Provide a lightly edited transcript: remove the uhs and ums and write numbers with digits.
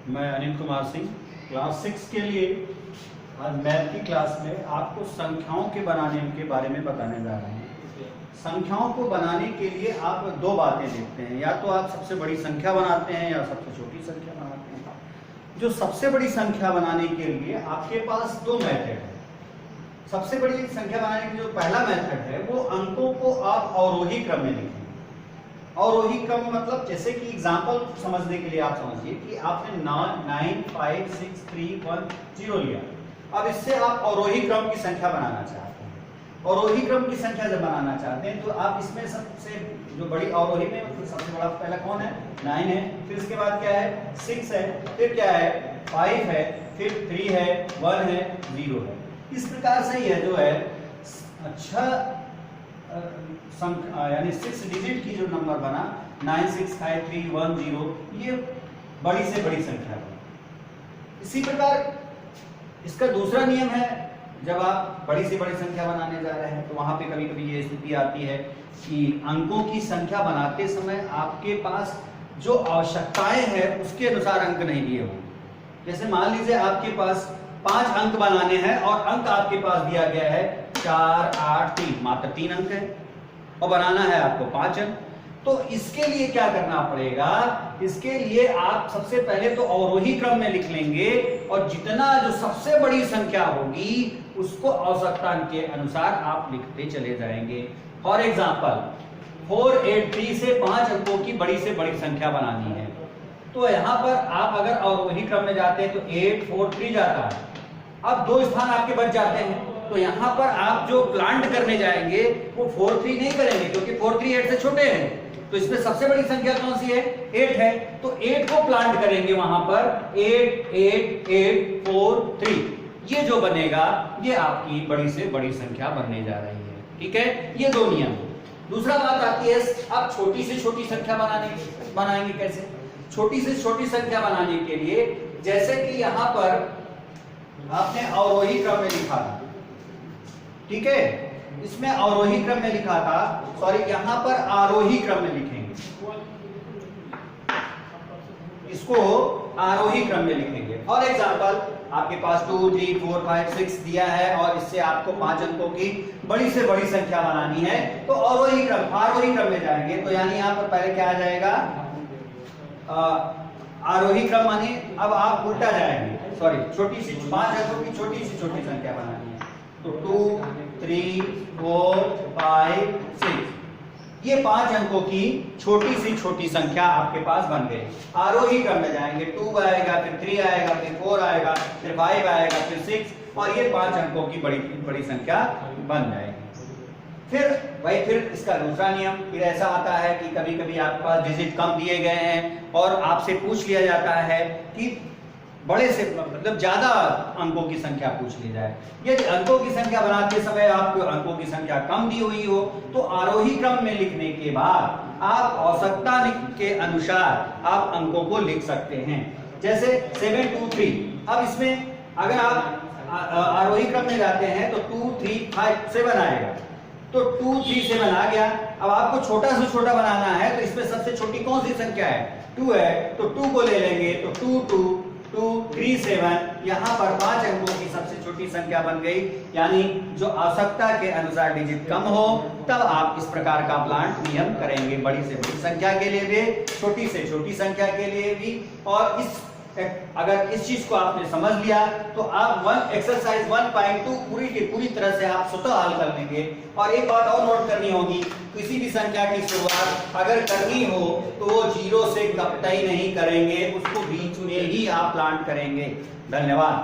मैं अनिल कुमार सिंह क्लास 6 के लिए आज मैथ की क्लास में आपको संख्याओं के बनाने के बारे में बताने जा रहे हैं। संख्याओं को बनाने के लिए आप दो बातें देखते हैं, या तो आप सबसे बड़ी संख्या बनाते हैं या सबसे छोटी संख्या बनाते हैं। जो सबसे बड़ी संख्या बनाने के लिए आपके पास दो मेथड है। सबसे बड़ी संख्या बनाने के जो पहला मेथड है वो अंकों को आप अवरोही क्रम में लिखेंगे। अवरोही क्रम मतलब जैसे कि एग्जांपल समझने के लिए आप समझिए कि आपने 9 5 6 3 1 0 लिया। अब इससे आप अवरोही क्रम की संख्या बनाना चाहते हैं। अवरोही क्रम की संख्या जब बनाना चाहते हैं तो आप इसमें सबसे जो बड़ी अवरोही में तो सबसे बड़ा पहला कौन है? 9 है, फिर इसके बाद क्या है? 6 है, फिर क्या है? 5 है, फिर 3 है, 1 है, 0 है। इस प्रकार से यह जो है अच्छा यानी 6 डिजिट की जो नंबर बना 9 6 5 3 1 0, ये बड़ी से बड़ी संख्या बनी। इसी प्रकार इसका दूसरा नियम है, जब आप बड़ी से बड़ी संख्या बनाने जा रहे हैं तो वहां पे कभी कभी ये स्थिति आती है कि अंकों की संख्या बनाते समय आपके पास जो आवश्यकताएं हैं उसके अनुसार अंक नहीं दिए होंगे। जैसे मान लीजिए आपके पास 5 अंक बनाने हैं और अंक आपके पास दिया गया है 4 8 3, मात्र 3 अंक है और बनाना है आपको 5 अंक। तो इसके लिए क्या करना पड़ेगा? इसके लिए आप सबसे पहले तो अवरोही क्रम में लिख लेंगे और जितना जो सबसे बड़ी संख्या होगी उसको आवश्यकता के अनुसार आप लिखते चले जाएंगे। फॉर एग्जांपल 483 से 5 अंकों की बड़ी से बड़ी संख्या बनानी है तो यहां पर आप अगर अवरोही क्रम में जाते हैं तो 843 जाता है। अब 2 स्थान आपके बच जाते हैं तो यहां पर आप जो प्लांट करने जाएंगे वो 43 नहीं करेंगे क्योंकि 43 8 से छोटे हैं। तो इसमें सबसे बड़ी संख्या कौन सी है? 8 है, तो 8 को प्लांट करेंगे वहां पर 8 8 8 4 3। ये जो बनेगा ये आपकी बड़ी से बड़ी संख्या बनने जा रही है। ठीक है, ये दो नियम। दूसरा बात आती है अब छोटी से छोटी संख्या बनाएंगे कैसे? छोटी से छोटी संख्या बनाने के लिए जैसे कि यहां पर आपने अवरोही क्रम में लिखा था, ठीक है, इसमें अवरोही क्रम में लिखा था, सॉरी यहां पर आरोही क्रम में लिखेंगे, इसको आरोही क्रम में लिखेंगे। फॉर एग्जांपल आपके पास 2 3 4 5 6 दिया है और इससे आपको 5 अंकों की बड़ी से बड़ी संख्या बनानी है तो आरोही क्रम में जाएंगे। तो यानी यहां पर पहले क्या आ जाएगा? आरोही क्रम माने अब आप उल्टा जाएंगे, सॉरी छोटी सी 5 अंकों की छोटी से छोटी संख्या बनानी है तो 2 3 4 5 6, ये 5 अंकों की छोटी से छोटी संख्या आपके पास बन गई। आरोही क्रम में जाएंगे, 2 आएगा, फिर 3 आएगा, फिर 4 आएगा, फिर 5 आएगा, फिर 6 और ये 5 अंकों की बड़ी संख्या बन जाएगी। फिर इसका दूसरा नियम फिर ऐसा आता है कि कभी कभी आपके पास डिजिट कम दिए गए हैं और आपसे पूछ लिया जाता है कि बड़े से मतलब ज्यादा अंकों की संख्या पूछ ली जाए। यदि अंकों की संख्या बनाते समय आपको अंकों की संख्या कम दी हुई हो तो आरोही क्रम में लिखने के बाद आप आवश्यकता के अनुसार आप अंकों को लिख सकते हैं। जैसे 7 2 3, अब इसमें अगर आप आरोही क्रम में जाते हैं तो 2 3 5 7 आएगा, तो 2 3 7 आ गया। अब आपको छोटा से छोटा बनाना है तो इसमें सबसे छोटी कौन सी संख्या है? 2 है, तो 2 को ले लेंगे तो 2 2 2 3 7, यहाँ पर 5 अंकों की सबसे छोटी संख्या बन गई। यानी जो आवश्यकता के अनुसार डिजिट कम हो तब आप इस प्रकार का प्लांट नियम करेंगे, बड़ी से बड़ी संख्या के लिए भी, छोटी से छोटी संख्या के लिए भी। और अगर इस चीज को आपने समझ लिया तो आप एक्सरसाइज 1.2 पूरी की पूरी तरह से आप स्वतः हल कर लेंगे। और एक बात और नोट करनी होगी, किसी भी संख्या की शुरुआत अगर करनी हो तो वो 0 से कतई नहीं करेंगे, उसको बीच में ही आप प्लांट करेंगे। धन्यवाद।